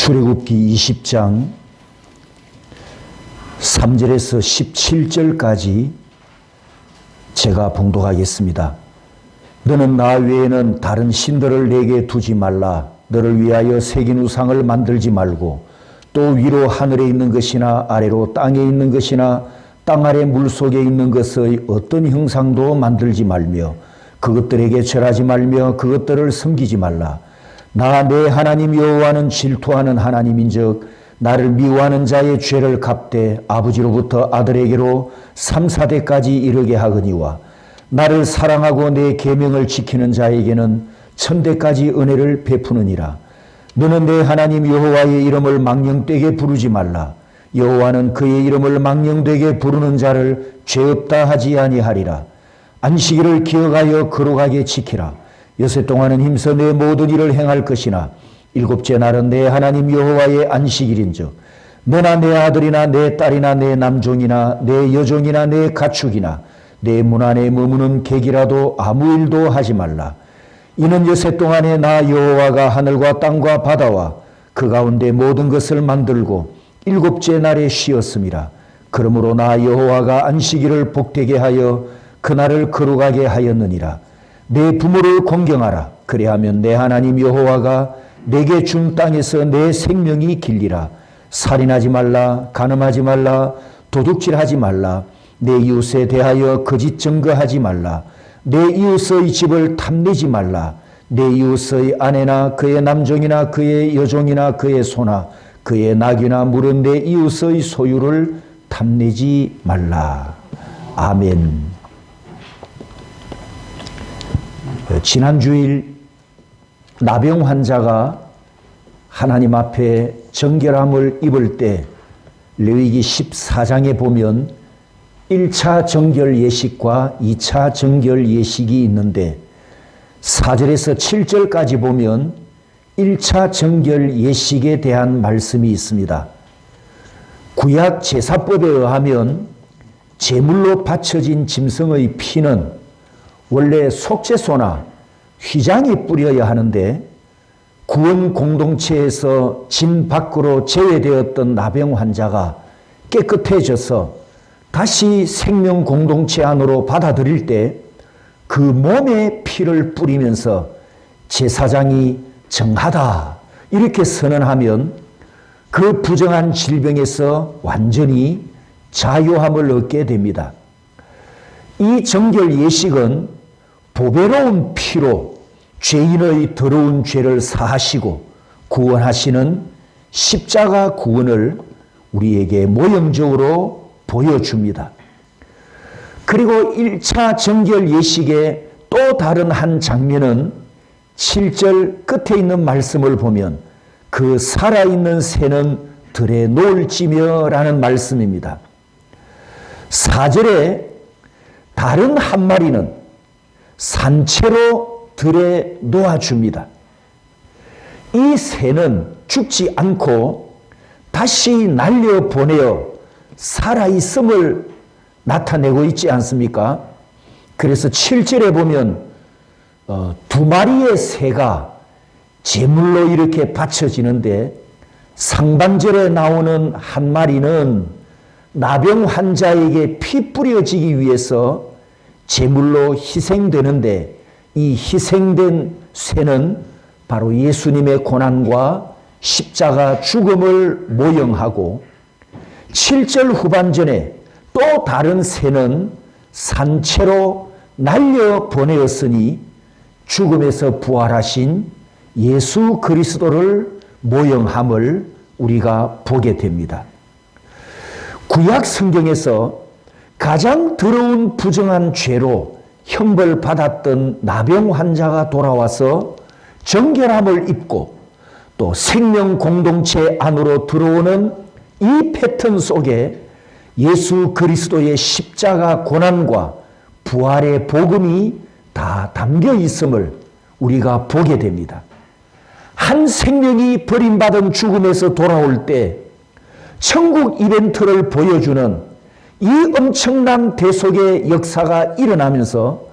출애굽기 20장 3절에서 17절까지 제가 봉독하겠습니다. 너는 나 외에는 다른 신들을 내게 두지 말라. 너를 위하여 새긴 우상을 만들지 말고 또 위로 하늘에 있는 것이나 아래로 땅에 있는 것이나 땅 아래 물속에 있는 것의 어떤 형상도 만들지 말며 그것들에게 절하지 말며 그것들을 섬기지 말라. 나 내 하나님 여호와는 질투하는 하나님인즉 나를 미워하는 자의 죄를 갚되 아버지로부터 아들에게로 3, 4대까지 이르게 하거니와 나를 사랑하고 내 계명을 지키는 자에게는 1000대까지 은혜를 베푸느니라. 너는 내 하나님 여호와의 이름을 망령되게 부르지 말라. 여호와는 그의 이름을 망령되게 부르는 자를 죄 없다 하지 아니하리라. 안식일을 기억하여 거룩하게 지키라. 여섯 동안은 힘써 내 모든 일을 행할 것이나 일곱째 날은 내 하나님 여호와의 안식일인즉 너나 내 아들이나 내 딸이나 내 남종이나 내 여종이나 내 가축이나 내 문 안에 머무는 객이라도 아무 일도 하지 말라. 이는 여섯 동안에 나 여호와가 하늘과 땅과 바다와 그 가운데 모든 것을 만들고 일곱째 날에 쉬었음이라. 그러므로 나 여호와가 안식일을 복되게 하여 그날을 거룩하게 하였느니라. 내 부모를 공경하라. 그리하면 내 하나님 여호와가 내게 준 땅에서 내 생명이 길리라. 살인하지 말라. 간음하지 말라. 도둑질하지 말라. 내 이웃에 대하여 거짓 증거하지 말라. 내 이웃의 집을 탐내지 말라. 내 이웃의 아내나 그의 남종이나 그의 여종이나 그의 소나 그의 낙이나 물은 내 이웃의 소유를 탐내지 말라. 아멘. 지난 주일 나병 환자가 하나님 앞에 정결함을 입을 때 레위기 14장에 보면 1차 정결 예식과 2차 정결 예식이 있는데 4절에서 7절까지 보면 1차 정결 예식에 대한 말씀이 있습니다. 구약 제사법에 의하면 제물로 바쳐진 짐승의 피는 원래 속죄소나 휘장에 뿌려야 하는데 구원 공동체에서 짐 밖으로 제외되었던 나병 환자가 깨끗해져서 다시 생명 공동체 안으로 받아들일 때 그 몸에 피를 뿌리면서 제사장이 정하다 이렇게 선언하면 그 부정한 질병에서 완전히 자유함을 얻게 됩니다. 이 정결 예식은 보배로운 피로 죄인의 더러운 죄를 사하시고 구원하시는 십자가 구원을 우리에게 모형적으로 보여줍니다. 그리고 1차 정결 예식의 또 다른 한 장면은 7절 끝에 있는 말씀을 보면 그 살아있는 새는 들에 놓을지며 라는 말씀입니다. 4절에 다른 한 마리는 산채로 들에 놓아줍니다. 이 새는 죽지 않고 다시 날려보내어 살아있음을 나타내고 있지 않습니까? 그래서 7절에 보면 2마리의 새가 제물로 이렇게 바쳐지는데 상반절에 나오는 한 마리는 나병 환자에게 피 뿌려지기 위해서 제물로 희생되는데 이 희생된 새는 바로 예수님의 고난과 십자가 죽음을 모형하고 7절 후반전에 또 다른 새는 산채로 날려보내었으니 죽음에서 부활하신 예수 그리스도를 모형함을 우리가 보게 됩니다. 구약 성경에서 가장 더러운 부정한 죄로 형벌받았던 나병 환자가 돌아와서 정결함을 입고 또 생명 공동체 안으로 들어오는 이 패턴 속에 예수 그리스도의 십자가 고난과 부활의 복음이 다 담겨 있음을 우리가 보게 됩니다. 한 생명이 버림받은 죽음에서 돌아올 때 천국 이벤트를 보여주는 이 엄청난 대속의 역사가 일어나면서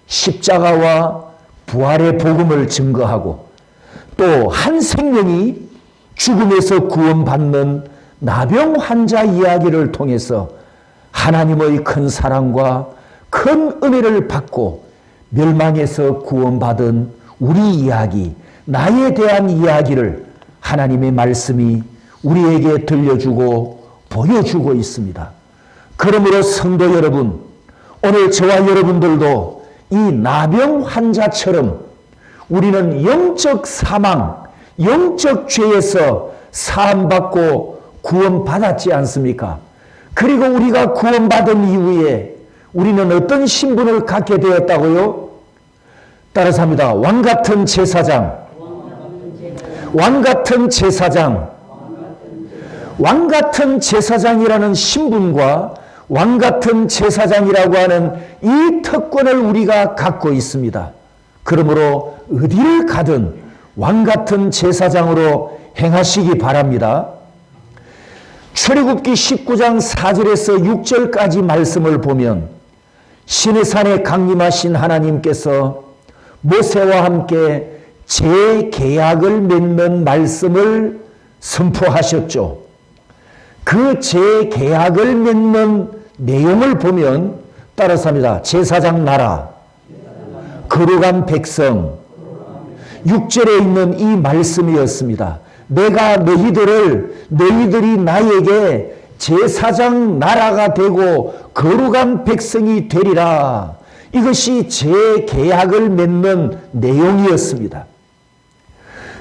십자가와 부활의 복음을 증거하고 또 한 생명이 죽음에서 구원받는 나병 환자 이야기를 통해서 하나님의 큰 사랑과 큰 은혜를 받고 멸망에서 구원받은 우리 이야기, 나에 대한 이야기를 하나님의 말씀이 우리에게 들려주고 보여주고 있습니다. 그러므로 성도 여러분, 오늘 저와 여러분들도 이 나병 환자처럼 우리는 영적 사망, 영적 죄에서 사함받고 구원받았지 않습니까? 그리고 우리가 구원받은 이후에 우리는 어떤 신분을 갖게 되었다고요? 따라서 합니다. 왕같은 제사장. 왕같은 제사장. 왕같은 제사장이라는 신분과 왕같은 제사장이라고 하는 이 특권을 우리가 갖고 있습니다. 그러므로 어디를 가든 왕같은 제사장으로 행하시기 바랍니다. 출애굽기 19장 4절에서 6절까지 말씀을 보면 시내산에 강림하신 하나님께서 모세와 함께 재계약을 맺는 말씀을 선포하셨죠. 그 재계약을 맺는 내용을 보면 따라서 합니다. 제사장 나라, 거룩한 백성, 6절에 있는 이 말씀이었습니다. 내가 너희들이 나에게 제사장 나라가 되고 거룩한 백성이 되리라. 이것이 재계약을 맺는 내용이었습니다.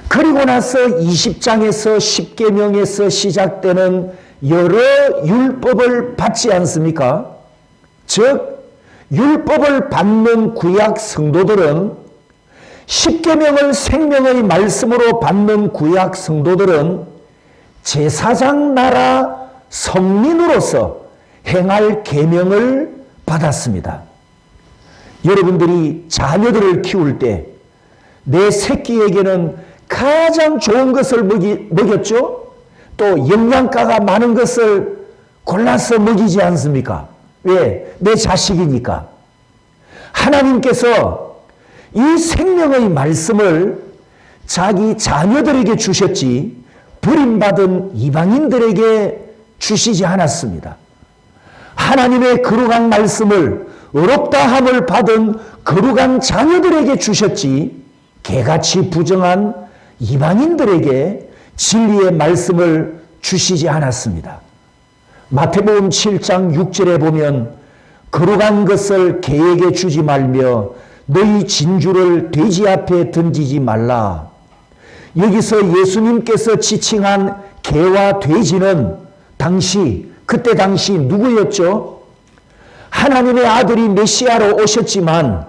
그리고 나서 20장에서 10계명에서 시작되는 여러 율법을 받지 않습니까? 즉 율법을 받는 구약 성도들은 10계명을 생명의 말씀으로 받는 구약 성도들은 제사장 나라 성민으로서 행할 계명을 받았습니다. 여러분들이 자녀들을 키울 때 내 새끼에게는 가장 좋은 것을 먹였죠? 또 영양가가 많은 것을 골라서 먹이지 않습니까? 왜? 내 자식이니까. 하나님께서 이 생명의 말씀을 자기 자녀들에게 주셨지 버림받은 이방인들에게 주시지 않았습니다. 하나님의 거룩한 말씀을 어렵다 함을 받은 거룩한 자녀들에게 주셨지 개같이 부정한 이방인들에게 진리의 말씀을 주시지 않았습니다. 마태복음 7장 6절에 보면 거룩한 것을 개에게 주지 말며 너희 진주를 돼지 앞에 던지지 말라. 여기서 예수님께서 지칭한 개와 돼지는 그때 당시 누구였죠? 하나님의 아들이 메시아로 오셨지만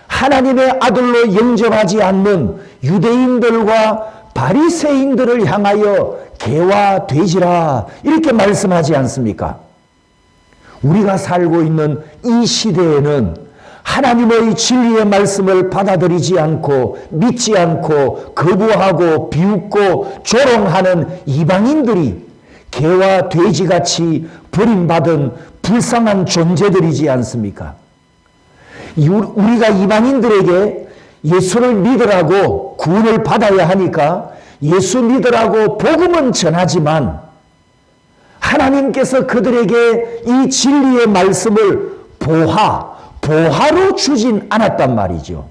하나님의 아들로 영접하지 않는 유대인들과 바리새인들을 향하여 개와 돼지라 이렇게 말씀하지 않습니까? 우리가 살고 있는 이 시대에는 하나님의 진리의 말씀을 받아들이지 않고 믿지 않고 거부하고 비웃고 조롱하는 이방인들이 개와 돼지같이 버림받은 불쌍한 존재들이지 않습니까? 우리가 이방인들에게 예수를 믿으라고 구원을 받아야 하니까 예수 믿으라고 복음은 전하지만 하나님께서 그들에게 이 진리의 말씀을 보화로 주진 않았단 말이죠.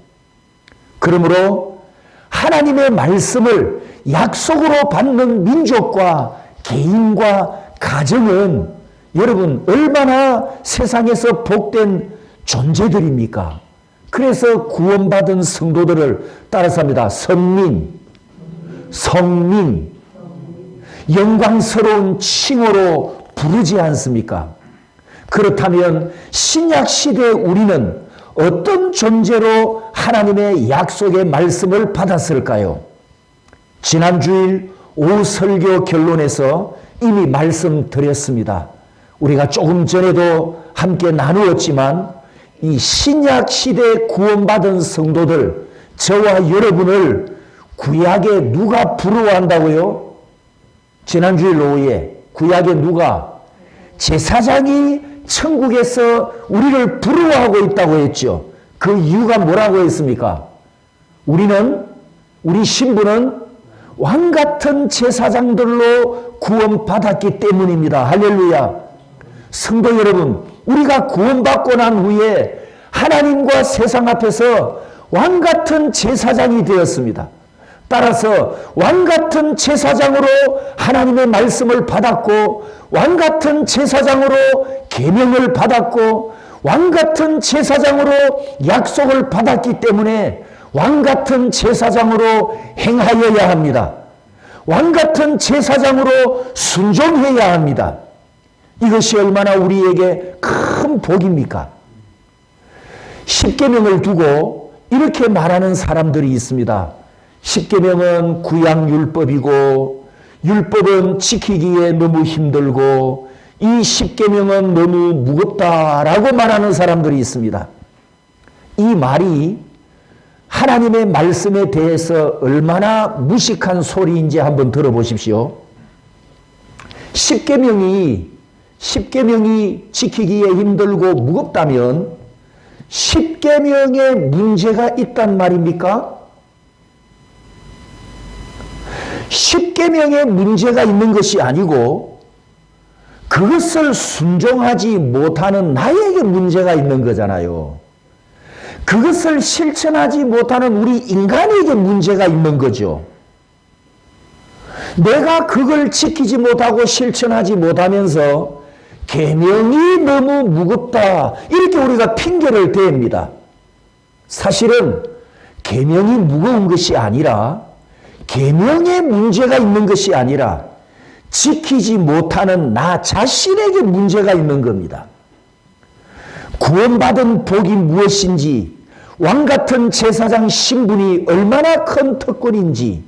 그러므로 하나님의 말씀을 약속으로 받는 민족과 개인과 가정은 여러분 얼마나 세상에서 복된 존재들입니까? 그래서 구원받은 성도들을 따라서 합니다. 성민, 영광스러운 칭호로 부르지 않습니까? 그렇다면 신약 시대에 우리는 어떤 존재로 하나님의 약속의 말씀을 받았을까요? 지난주일 오후 설교 결론에서 이미 말씀드렸습니다. 우리가 조금 전에도 함께 나누었지만 이 신약 시대에 구원받은 성도들, 저와 여러분을 구약에 누가 부러워한다고요? 지난주일 오후에 구약에 누가? 제사장이 천국에서 우리를 부러워하고 있다고 했죠. 그 이유가 뭐라고 했습니까? 우리 신분은 왕같은 제사장들로 구원받았기 때문입니다. 할렐루야. 성도 여러분, 우리가 구원받고 난 후에 하나님과 세상 앞에서 왕같은 제사장이 되었습니다. 따라서 왕같은 제사장으로 하나님의 말씀을 받았고, 왕같은 제사장으로 계명을 받았고, 왕같은 제사장으로 약속을 받았기 때문에 왕같은 제사장으로 행하여야 합니다. 왕같은 제사장으로 순종해야 합니다. 이것이 얼마나 우리에게 큰 복입니까? 십계명을 두고 이렇게 말하는 사람들이 있습니다. 십계명은 구약율법이고 율법은 지키기에 너무 힘들고 이 십계명은 너무 무겁다라고 말하는 사람들이 있습니다. 이 말이 하나님의 말씀에 대해서 얼마나 무식한 소리인지 한번 들어보십시오. 십계명이 지키기에 힘들고 무겁다면 십계명에 문제가 있단 말입니까? 십계명에 문제가 있는 것이 아니고 그것을 순종하지 못하는 나에게 문제가 있는 거잖아요. 그것을 실천하지 못하는 우리 인간에게 문제가 있는 거죠. 내가 그걸 지키지 못하고 실천하지 못하면서 계명이 너무 무겁다 이렇게 우리가 핑계를 댑니다. 사실은 계명이 무거운 것이 아니라 계명에 문제가 있는 것이 아니라 지키지 못하는 나 자신에게 문제가 있는 겁니다. 구원받은 복이 무엇인지, 왕같은 제사장 신분이 얼마나 큰 특권인지,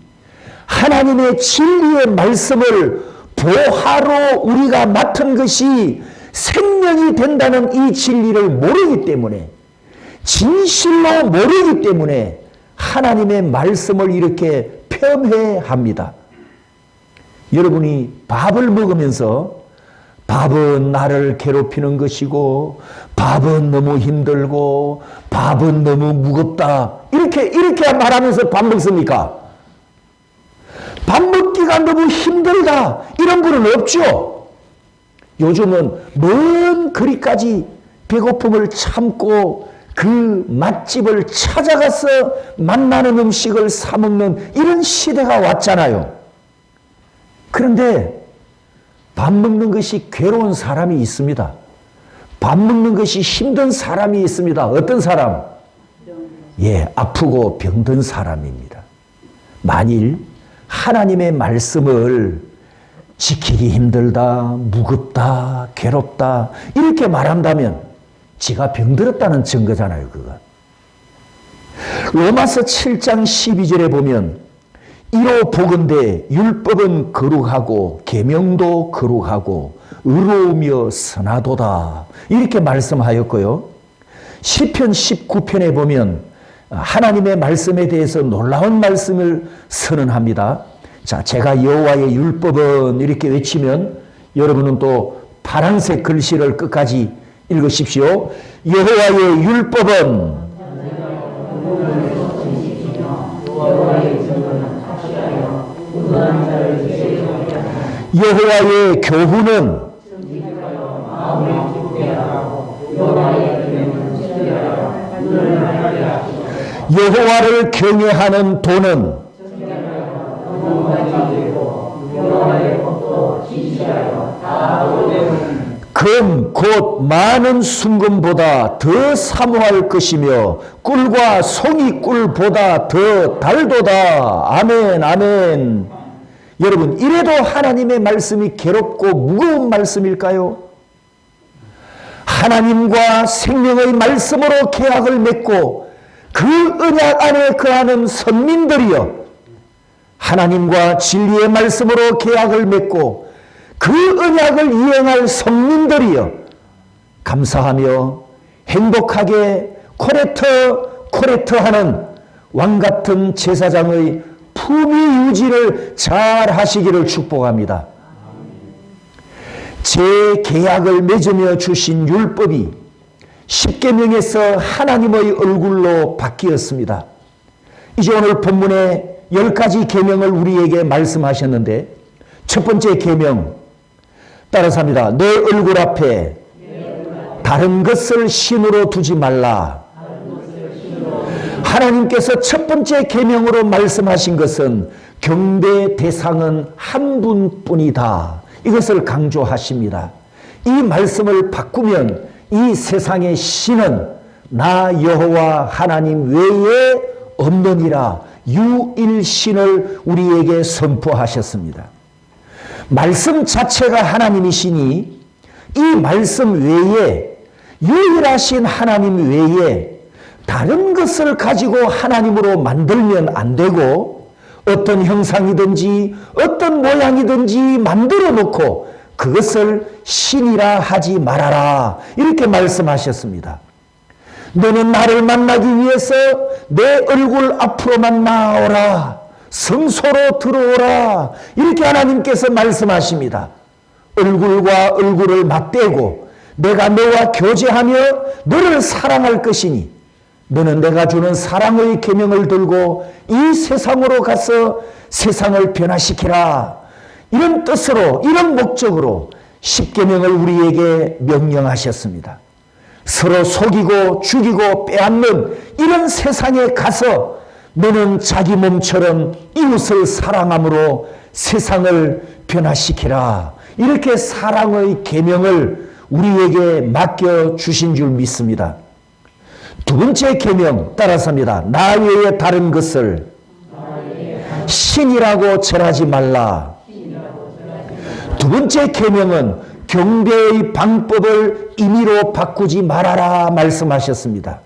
하나님의 진리의 말씀을 보화로 우리가 맡은 것이 생명이 된다는 이 진리를 모르기 때문에, 진실로 모르기 때문에 하나님의 말씀을 이렇게 폄훼합니다. 여러분이 밥을 먹으면서 밥은 나를 괴롭히는 것이고 밥은 너무 힘들고 밥은 너무 무겁다 이렇게 말하면서 밥 먹습니까? 밥 먹기가 너무 힘들다 이런 분은 없죠. 요즘은 먼 거리까지 배고픔을 참고 그 맛집을 찾아가서 맛나는 음식을 사 먹는 이런 시대가 왔잖아요. 그런데 밥 먹는 것이 괴로운 사람이 있습니다. 밥 먹는 것이 힘든 사람이 있습니다. 어떤 사람? 아프고 병든 사람입니다. 만일 하나님의 말씀을 지키기 힘들다, 무겁다, 괴롭다 이렇게 말한다면 지가 병들었다는 증거잖아요. 그거. 로마서 7장 12절에 보면 이로 보건대 율법은 거룩하고 계명도 거룩하고 의로우며 선하도다 이렇게 말씀하였고요. 시편 19편에 보면 하나님의 말씀에 대해서 놀라운 말씀을 선언합니다. 자, 제가 여호와의 율법은 이렇게 외치면 여러분은 또 파란색 글씨를 끝까지 읽으십시오. 여호와의 율법은 여호와의 교훈은 여호와를 경외하는 도는 금 곧 많은 순금보다 더 사모할 것이며 꿀과 송이꿀보다 더 달도다. 아멘 아멘. 여러분, 이래도 하나님의 말씀이 괴롭고 무거운 말씀일까요? 하나님과 생명의 말씀으로 계약을 맺고 그 언약 안에 거하는 선민들이여, 하나님과 진리의 말씀으로 계약을 맺고 그 언약을 이행할 성민들이여, 감사하며 행복하게 코레트하는 왕같은 제사장의 품위 유지를 잘 하시기를 축복합니다. 제 계약을 맺으며 주신 율법이 십계명에서 하나님의 얼굴로 바뀌었습니다. 이제 오늘 본문에 10가지 계명을 우리에게 말씀하셨는데 첫 번째 계명 따라서 합니다. 내 얼굴 앞에 다른 것을 신으로 두지 말라. 하나님께서 첫 번째 계명으로 말씀하신 것은 경배 대상은 한 분뿐이다. 이것을 강조하십니다. 이 말씀을 바꾸면 이 세상의 신은 나 여호와 하나님 외에 없느니라 유일신을 우리에게 선포하셨습니다. 말씀 자체가 하나님이시니 이 말씀 외에 유일하신 하나님 외에 다른 것을 가지고 하나님으로 만들면 안 되고 어떤 형상이든지 어떤 모양이든지 만들어 놓고 그것을 신이라 하지 말아라 이렇게 말씀하셨습니다. 너는 나를 만나기 위해서 내 얼굴 앞으로만 나오라. 성소로 들어오라. 이렇게 하나님께서 말씀하십니다. 얼굴과 얼굴을 맞대고 내가 너와 교제하며 너를 사랑할 것이니 너는 내가 주는 사랑의 계명을 들고 이 세상으로 가서 세상을 변화시키라. 이런 뜻으로 이런 목적으로 십계명을 우리에게 명령하셨습니다. 서로 속이고 죽이고 빼앗는 이런 세상에 가서 너는 자기 몸처럼 이웃을 사랑함으로 세상을 변화시키라. 이렇게 사랑의 계명을 우리에게 맡겨주신 줄 믿습니다. 두 번째 계명 따라서 합니다. 나 외에 다른 것을 신이라고 절하지 말라. 두 번째 계명은 경배의 방법을 임의로 바꾸지 말아라 말씀하셨습니다.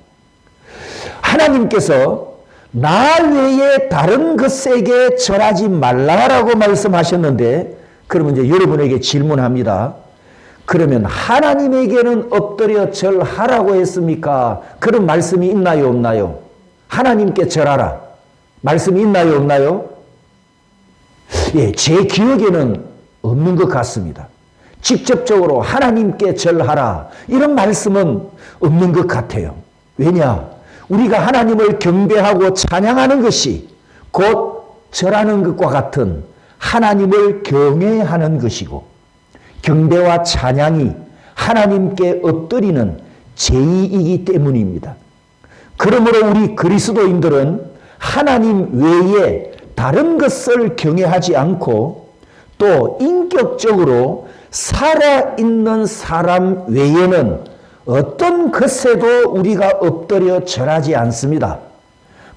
하나님께서 나 외에 다른 것에게 절하지 말라라고 말씀하셨는데 그러면 이제 여러분에게 질문합니다. 그러면 하나님에게는 엎드려 절하라고 했습니까? 그런 말씀이 있나요, 없나요? 하나님께 절하라. 말씀이 있나요, 없나요? 예, 제 기억에는 없는 것 같습니다. 직접적으로 하나님께 절하라. 이런 말씀은 없는 것 같아요. 왜냐? 우리가 하나님을 경배하고 찬양하는 것이 곧 절하는 것과 같은 하나님을 경외하는 것이고 경배와 찬양이 하나님께 엎드리는 제의이기 때문입니다. 그러므로 우리 그리스도인들은 하나님 외에 다른 것을 경외하지 않고 또 인격적으로 살아있는 사람 외에는 어떤 것에도 우리가 엎드려 절하지 않습니다.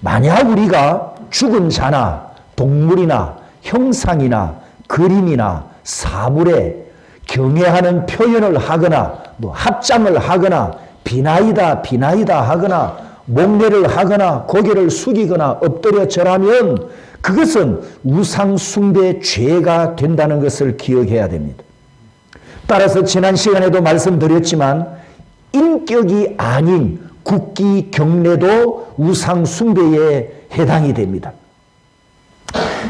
만약 우리가 죽은 자나 동물이나 형상이나 그림이나 사물에 경외하는 표현을 하거나 뭐 합장을 하거나 비나이다 비나이다 하거나 목례를 하거나 고개를 숙이거나 엎드려 절하면 그것은 우상 숭배 죄가 된다는 것을 기억해야 됩니다. 따라서 지난 시간에도 말씀드렸지만 인격이 아닌 국기 경례도 우상 숭배에 해당이 됩니다.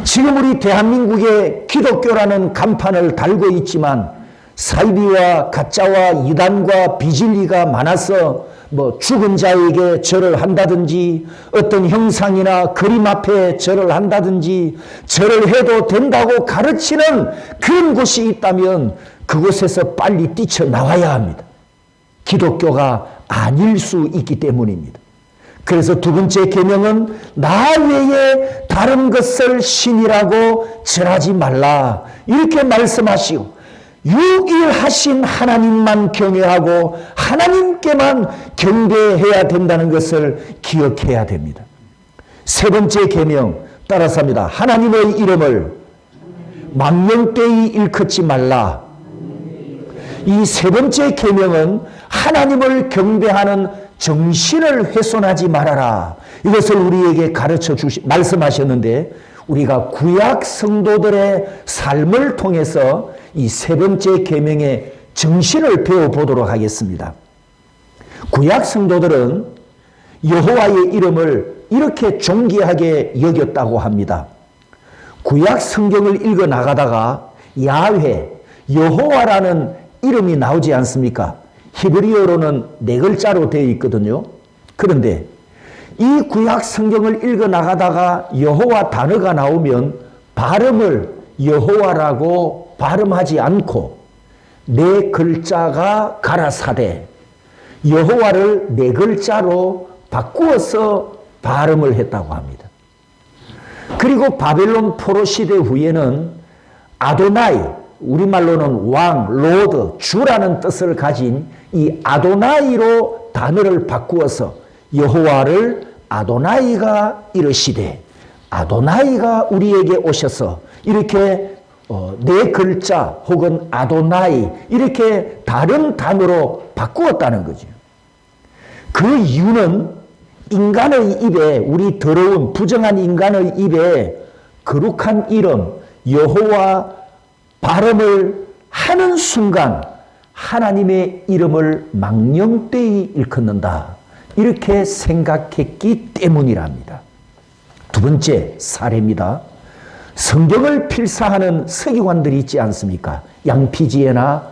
지금 우리 대한민국에 기독교라는 간판을 달고 있지만 사이비와 가짜와 이단과 비진리가 많아서 뭐 죽은 자에게 절을 한다든지 어떤 형상이나 그림 앞에 절을 한다든지 절을 해도 된다고 가르치는 그런 곳이 있다면 그곳에서 빨리 뛰쳐나와야 합니다. 기독교가 아닐 수 있기 때문입니다. 그래서 두 번째 계명은 나 외에 다른 것을 신이라고 절하지 말라 이렇게 말씀하시고 유일하신 하나님만 경외하고 하나님께만 경배해야 된다는 것을 기억해야 됩니다. 세 번째 계명 따라서 합니다. 하나님의 이름을 망령되이 일컫지 말라. 이 세 번째 계명은 하나님을 경배하는 정신을 훼손하지 말아라. 이것을 우리에게 가르쳐 말씀하셨는데 우리가 구약 성도들의 삶을 통해서 이 세 번째 계명의 정신을 배워보도록 하겠습니다. 구약 성도들은 여호와의 이름을 이렇게 존귀하게 여겼다고 합니다. 구약 성경을 읽어 나가다가 야훼, 여호와라는 이름이 나오지 않습니까? 히브리어로는 4글자로 되어 있거든요. 그런데 이 구약 성경을 읽어 나가다가 여호와 단어가 나오면 발음을 여호와라고 발음하지 않고 네 글자가 가라사대 여호와를 네 글자로 바꾸어서 발음을 했다고 합니다. 그리고 바벨론 포로 시대 후에는 아도나이, 우리말로는 왕, 로드, 주라는 뜻을 가진 이 아도나이로 단어를 바꾸어서 여호와를 아도나이가 이르시되 아도나이가 우리에게 오셔서 이렇게 네 글자 혹은 아도나이 이렇게 다른 단어로 바꾸었다는 거죠. 그 이유는 인간의 입에 우리 더러운 부정한 인간의 입에 거룩한 이름 여호와 발음을 하는 순간 하나님의 이름을 망령되이 일컫는다. 이렇게 생각했기 때문이랍니다. 두 번째 사례입니다. 성경을 필사하는 서기관들이 있지 않습니까? 양피지에나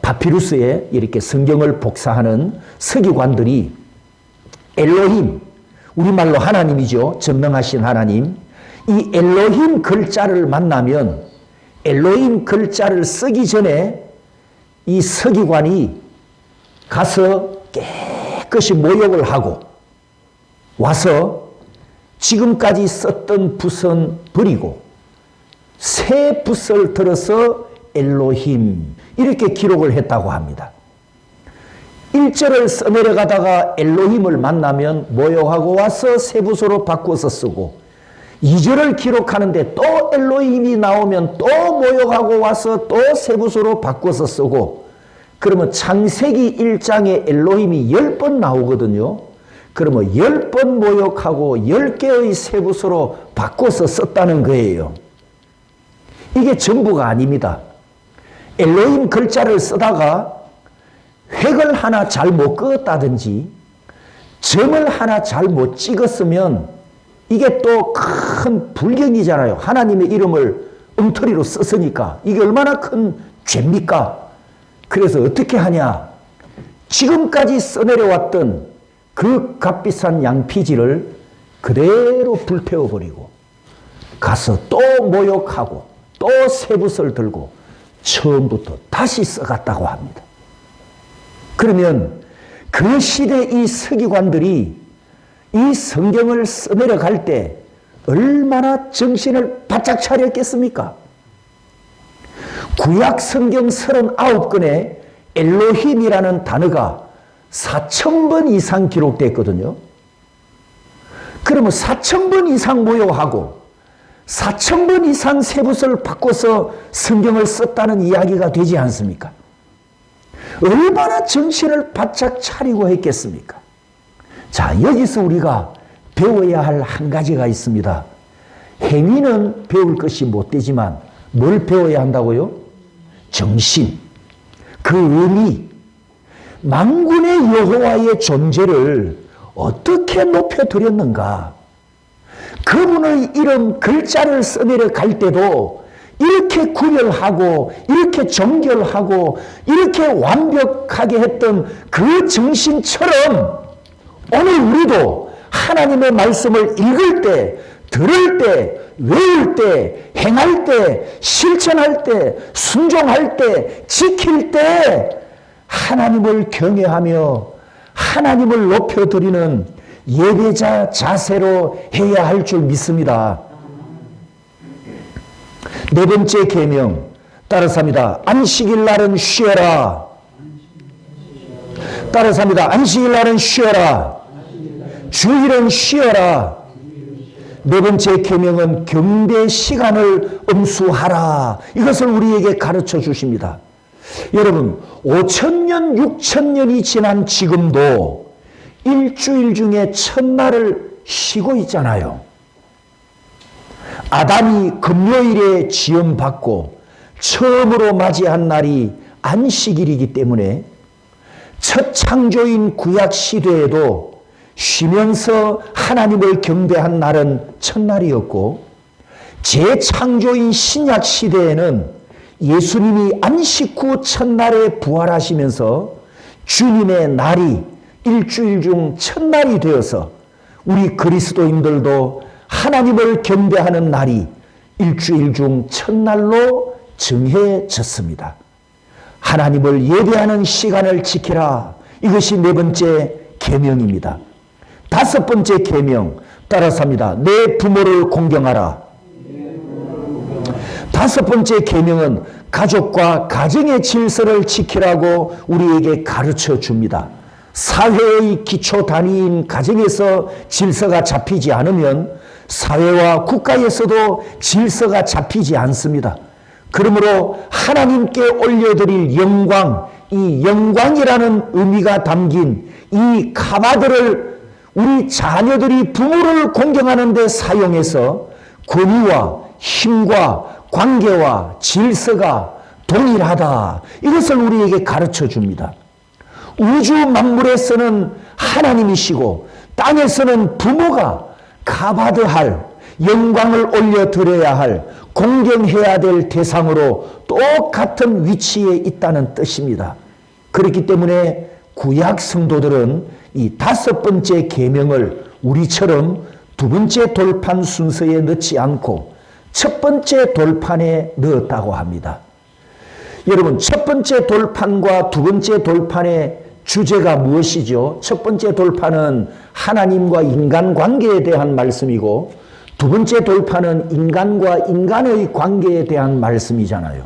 파피루스에 이렇게 성경을 복사하는 서기관들이 엘로힘, 우리말로 하나님이죠. 전능하신 하나님. 이 엘로힘 글자를 만나면 엘로힘 글자를 쓰기 전에 이 서기관이 가서 깨끗이 모욕을 하고 와서 지금까지 썼던 붓은 버리고 새 붓을 들어서 엘로힘 이렇게 기록을 했다고 합니다. 1절을 써내려가다가 엘로힘을 만나면 모욕하고 와서 새 붓으로 바꿔서 쓰고 2절을 기록하는데 또 엘로힘이 나오면 또 모욕하고 와서 또 새 붓으로 바꿔서 쓰고 그러면 창세기 1장에 엘로힘이 10번 나오거든요. 그러면 10번 모욕하고 10개의 새 붓으로 바꿔서 썼다는 거예요. 이게 전부가 아닙니다. 엘로힘 글자를 쓰다가 획을 하나 잘못 그었다든지 점을 하나 잘못 찍었으면 이게 또 큰 불경이잖아요. 하나님의 이름을 엉터리로 썼으니까 이게 얼마나 큰 죄입니까? 그래서 어떻게 하냐? 지금까지 써내려왔던 그 값비싼 양피지를 그대로 불태워버리고 가서 또 모욕하고 또 새 붓을 들고 처음부터 다시 써갔다고 합니다. 그러면 그 시대 이 서기관들이 이 성경을 써내려갈 때 얼마나 정신을 바짝 차렸겠습니까? 구약 성경 39권에 엘로힘이라는 단어가 4,000번 이상 기록됐거든요. 그러면 4,000번 이상 모욕하고 4,000번 이상 새 붓을 바꿔서 성경을 썼다는 이야기가 되지 않습니까? 얼마나 정신을 바짝 차리고 했겠습니까? 자, 여기서 우리가 배워야 할 한 가지가 있습니다. 행위는 배울 것이 못 되지만 뭘 배워야 한다고요? 정신, 그 의미, 만군의 여호와의 존재를 어떻게 높여드렸는가? 그분의 이름 글자를 써내려 갈 때도 이렇게 구별하고 이렇게 정결하고 이렇게 완벽하게 했던 그 정신처럼 오늘 우리도 하나님의 말씀을 읽을 때, 들을 때, 외울 때, 행할 때, 실천할 때, 순종할 때, 지킬 때 하나님을 경외하며 하나님을 높여드리는 예배자 자세로 해야 할 줄 믿습니다. 네 번째 계명 따라서 합니다. 안식일 날은 쉬어라. 따라서 합니다. 안식일 날은 쉬어라. 주일은 쉬어라. 네 번째 계명은 경배 시간을 엄수하라. 이것을 우리에게 가르쳐 주십니다. 여러분 5,000년 6,000년이 지난 지금도 일주일 중에 첫날을 쉬고 있잖아요. 아담이 금요일에 지음받고 처음으로 맞이한 날이 안식일이기 때문에 첫 창조인 구약 시대에도 쉬면서 하나님을 경배한 날은 첫날이었고 재창조인 신약 시대에는 예수님이 안식 후 첫날에 부활하시면서 주님의 날이 일주일 중 첫날이 되어서 우리 그리스도인들도 하나님을 경배하는 날이 일주일 중 첫날로 정해졌습니다. 하나님을 예배하는 시간을 지키라. 이것이 네 번째 계명입니다. 다섯 번째 계명 따라서 합니다. 내 부모를 공경하라. 다섯 번째 계명은 가족과 가정의 질서를 지키라고 우리에게 가르쳐 줍니다. 사회의 기초 단위인 가정에서 질서가 잡히지 않으면 사회와 국가에서도 질서가 잡히지 않습니다. 그러므로 하나님께 올려드릴 영광, 이 영광이라는 의미가 담긴 이 카바드를 우리 자녀들이 부모를 공경하는 데 사용해서 권위와 힘과 관계와 질서가 동일하다. 이것을 우리에게 가르쳐 줍니다. 우주 만물에서는 하나님이시고 땅에서는 부모가 카바드할, 영광을 올려드려야 할, 공경해야 될 대상으로 똑같은 위치에 있다는 뜻입니다. 그렇기 때문에 구약 성도들은 이 다섯 번째 계명을 우리처럼 두 번째 돌판 순서에 넣지 않고 첫 번째 돌판에 넣었다고 합니다. 여러분, 첫 번째 돌판과 두 번째 돌판의 주제가 무엇이죠? 첫 번째 돌판은 하나님과 인간 관계에 대한 말씀이고 두 번째 돌판은 인간과 인간의 관계에 대한 말씀이잖아요.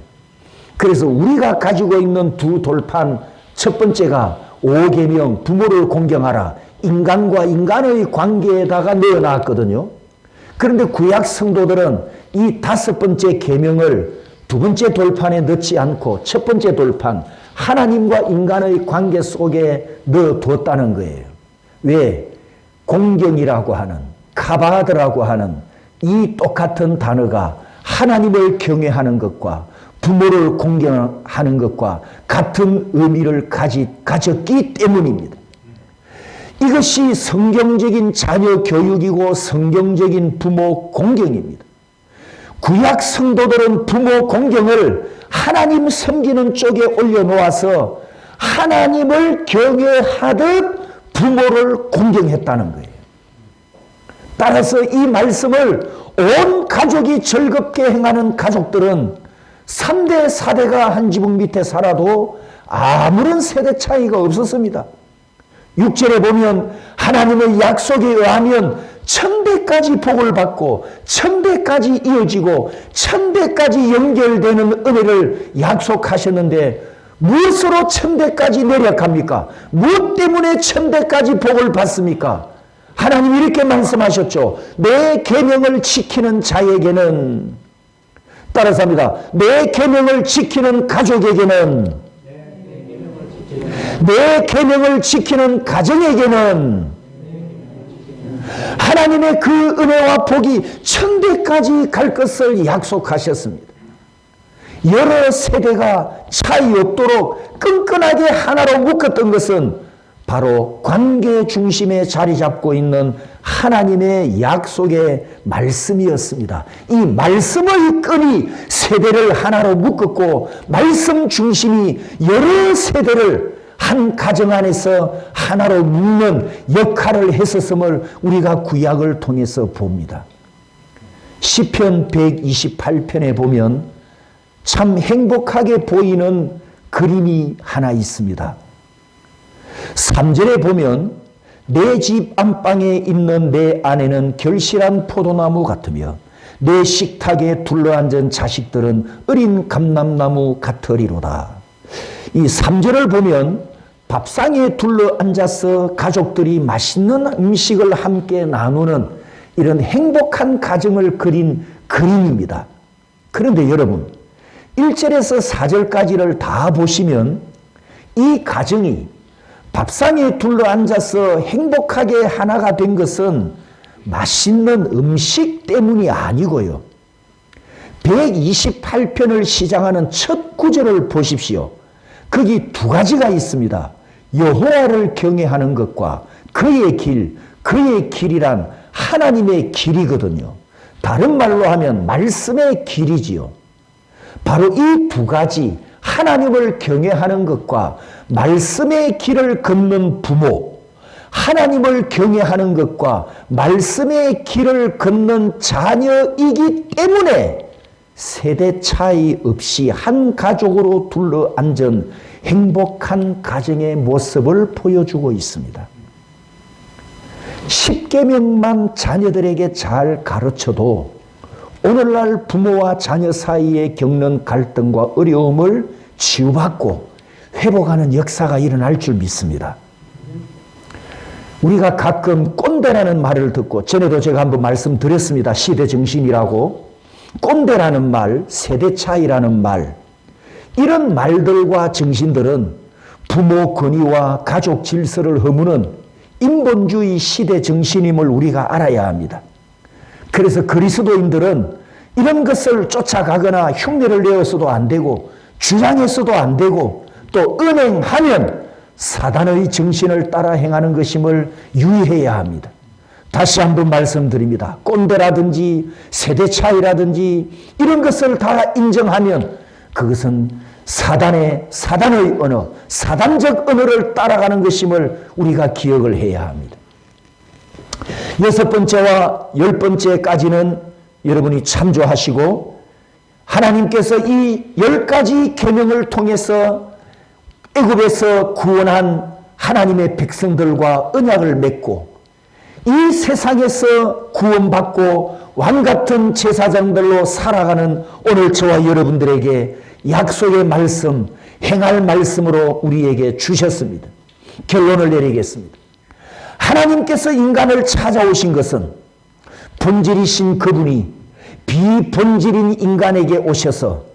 그래서 우리가 가지고 있는 두 돌판, 첫 번째가 5계명 부모를 공경하라, 인간과 인간의 관계에다가 넣어놨거든요. 그런데 구약 성도들은 이 다섯 번째 계명을 두 번째 돌판에 넣지 않고 첫 번째 돌판, 하나님과 인간의 관계 속에 넣어뒀다는 거예요. 왜? 공경이라고 하는, 카바드라고 하는 이 똑같은 단어가 하나님을 경외하는 것과 부모를 공경하는 것과 같은 의미를 가졌기 때문입니다. 이것이 성경적인 자녀 교육이고 성경적인 부모 공경입니다. 구약 성도들은 부모 공경을 하나님 섬기는 쪽에 올려놓아서 하나님을 경외하듯 부모를 공경했다는 거예요. 따라서 이 말씀을 온 가족이 즐겁게 행하는 가족들은 3대, 4대가 한 지붕 밑에 살아도 아무런 세대 차이가 없었습니다. 6절에 보면 하나님의 약속에 의하면 1000대까지 복을 받고 1000대까지 이어지고 1000대까지 연결되는 은혜를 약속하셨는데 무엇으로 1000대까지 내려갑니까? 무엇 때문에 1000대까지 복을 받습니까? 하나님이 이렇게 말씀하셨죠. 내 계명을 지키는 자에게는, 따라서 합니다. 내 계명을 지키는 가족에게는, 내 계명을 지키는 가정에게는 하나님의 그 은혜와 복이 1000대까지 갈 것을 약속하셨습니다. 여러 세대가 차이 없도록 끈끈하게 하나로 묶었던 것은 바로 관계 중심에 자리 잡고 있는 하나님의 약속의 말씀이었습니다. 이 말씀의 끈이 세대를 하나로 묶었고 말씀 중심이 여러 세대를 한 가정 안에서 하나로 묶는 역할을 했었음을 우리가 구약을 통해서 봅니다. 시편 128편에 보면 참 행복하게 보이는 그림이 하나 있습니다. 3절에 보면 내 집 안방에 있는 내 아내는 결실한 포도나무 같으며 내 식탁에 둘러앉은 자식들은 어린 감람나무 같으리로다. 이 3절을 보면 밥상에 둘러앉아서 가족들이 맛있는 음식을 함께 나누는 이런 행복한 가정을 그린 그림입니다. 그런데 여러분, 1절에서 4절까지를 다 보시면 이 가정이 밥상에 둘러앉아서 행복하게 하나가 된 것은 맛있는 음식 때문이 아니고요. 128편을 시작하는 첫 구절을 보십시오. 거기 두 가지가 있습니다. 여호와를 경외하는 것과 그의 길, 그의 길이란 하나님의 길이거든요. 다른 말로 하면 말씀의 길이지요. 바로 이 두 가지, 하나님을 경외하는 것과 말씀의 길을 걷는 부모, 하나님을 경외하는 것과 말씀의 길을 걷는 자녀이기 때문에 세대 차이 없이 한 가족으로 둘러앉은 행복한 가정의 모습을 보여주고 있습니다. 10계명만 자녀들에게 잘 가르쳐도 오늘날 부모와 자녀 사이에 겪는 갈등과 어려움을 치유받고 회복하는 역사가 일어날 줄 믿습니다. 우리가 가끔 꼰대라는 말을 듣고, 전에도 제가 한번 말씀드렸습니다. 시대정신이라고. 꼰대라는 말, 세대 차이라는 말, 이런 말들과 정신들은 부모 권위와 가족 질서를 허무는 인본주의 시대 정신임을 우리가 알아야 합니다. 그래서 그리스도인들은 이런 것을 쫓아가거나 흉내를 내어서도 안 되고 주장해서도 안 되고 또 은행하면 사단의 정신을 따라 행하는 것임을 유의해야 합니다. 다시 한번 말씀드립니다. 꼰대라든지 세대 차이라든지 이런 것을 다 인정하면 그것은 사단의 언어, 사단적 언어를 따라가는 것임을 우리가 기억을 해야 합니다. 6번째와 10번째까지는 여러분이 참조하시고, 하나님께서 이 10가지 계명을 통해서 애굽에서 구원한 하나님의 백성들과 언약을 맺고 이 세상에서 구원받고 왕같은 제사장들로 살아가는 오늘 저와 여러분들에게 약속의 말씀, 행할 말씀으로 우리에게 주셨습니다. 결론을 내리겠습니다. 하나님께서 인간을 찾아오신 것은 본질이신 그분이 비본질인 인간에게 오셔서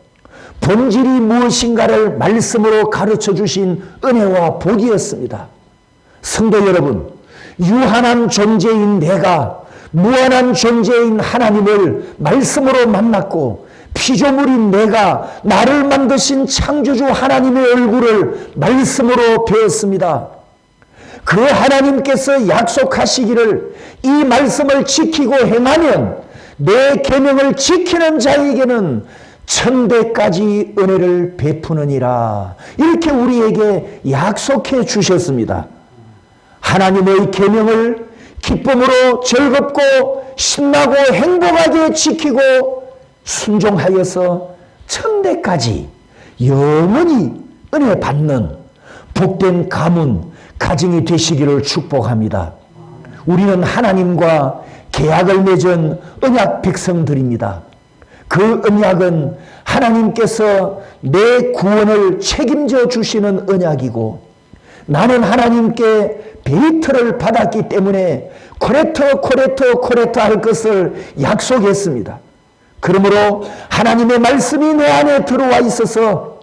본질이 무엇인가를 말씀으로 가르쳐 주신 은혜와 복이었습니다. 성도 여러분, 유한한 존재인 내가 무한한 존재인 하나님을 말씀으로 만났고, 피조물인 내가 나를 만드신 창조주 하나님의 얼굴을 말씀으로 배웠습니다. 그 하나님께서 약속하시기를 이 말씀을 지키고 행하면 내 계명을 지키는 자에게는 천대까지 은혜를 베푸느니라, 이렇게 우리에게 약속해 주셨습니다. 하나님의 계명을 기쁨으로 즐겁고 신나고 행복하게 지키고 순종하여서 천대까지 영원히 은혜 받는 복된 가문, 가정이 되시기를 축복합니다. 우리는 하나님과 계약을 맺은 언약 백성들입니다. 그 언약은 하나님께서 내 구원을 책임져 주시는 언약이고, 나는 하나님께 베이트를 받았기 때문에 코레터 할 것을 약속했습니다. 그러므로 하나님의 말씀이 내 안에 들어와 있어서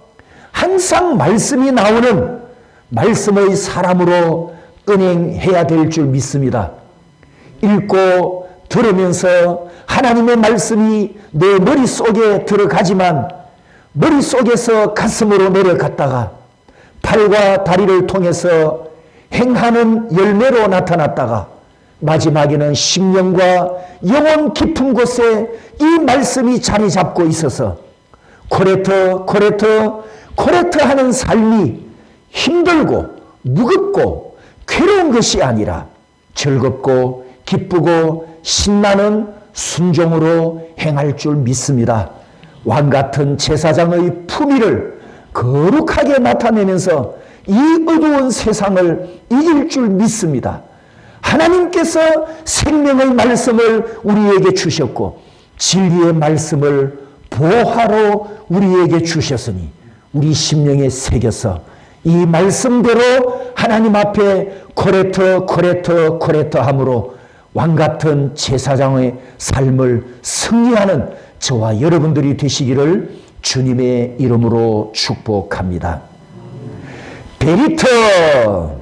항상 말씀이 나오는 말씀의 사람으로 은행해야 될 줄 믿습니다. 읽고 들으면서 하나님의 말씀이 내 머릿속에 들어가지만 머릿속에서 가슴으로 내려갔다가 팔과 다리를 통해서 행하는 열매로 나타났다가 마지막에는 심령과 영혼 깊은 곳에 이 말씀이 자리 잡고 있어서 코레터 하는 삶이 힘들고 무겁고 괴로운 것이 아니라 즐겁고 기쁘고 신나는 순종으로 행할 줄 믿습니다. 왕같은 제사장의 품위를 거룩하게 나타내면서 이 어두운 세상을 이길 줄 믿습니다. 하나님께서 생명의 말씀을 우리에게 주셨고 진리의 말씀을 보화로 우리에게 주셨으니 우리 심령에 새겨서 이 말씀대로 하나님 앞에 코레터 함으로 왕같은 제사장의 삶을 승리하는 저와 여러분들이 되시기를 주님의 이름으로 축복합니다. 베리터